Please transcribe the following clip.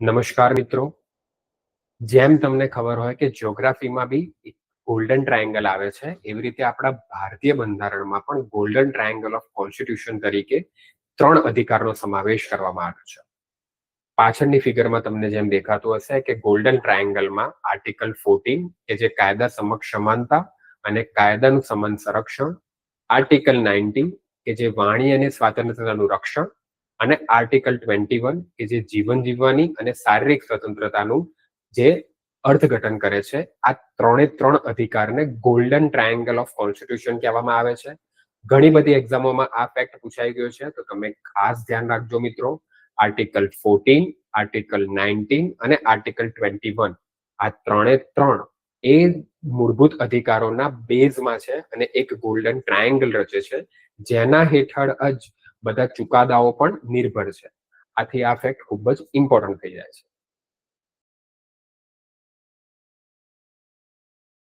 નમસ્કાર મિત્રો. જેમ તમને ખબર હોય કે જ્યોગ્રાફીમાં બી એક ગોલ્ડન ટ્રાયેંગલ આવે છે, એવી રીતે આપણા ભારતીય બંધારણમાં પણ ગોલ્ડન ટ્રાયેંગલ ઓફ કોન્સ્ટિટ્યુશન તરીકે 3 અધિકારનો સમાવેશ કરવામાં આવ્યો છે. પાછળની ફિગરમાં તમને જેમ દેખાતું હશે કે ગોલ્ડન ટ્રાયેંગલમાં આર્ટિકલ 14 કે જે કાયદા સમક્ષ સમાનતા અને કાયદાનું સમાન સંરક્ષણ, આર્ટિકલ 19 કે જે વાણી અને સ્વાતંત્રતાનું રક્ષણ અને આર્ટિકલ 21 કે જે જીવન જીવવાની અને શારીરિક સ્વતંત્રતાનું જે અર્થઘટન કરે છે. આ 3 અધિકારને ગોલ્ડન ટ્રાયેંગલ ઓફ કોન્સ્ટિટ્યુશન કહેવામાં આવે છે. ઘણી બધી એક્ઝામોમાં આ ફેક્ટ પૂછાઈ ગયો છે, તો તમે ખાસ ધ્યાન રાખજો મિત્રો. આર્ટિકલ 14, આર્ટિકલ 19 અને આર્ટિકલ 21 આ 3 એ મૂળભૂત અધિકારોના બેઝમાં છે અને એક ગોલ્ડન ટ્રાયેંગલ રચે છે, જેના હેઠળ જ બધા ચુકાદાઓ પણ નિર્ભર છે. આથી આ ફેક્ટ ખૂબ જ ઇમ્પોર્ટન્ટ થઈ જાય છે.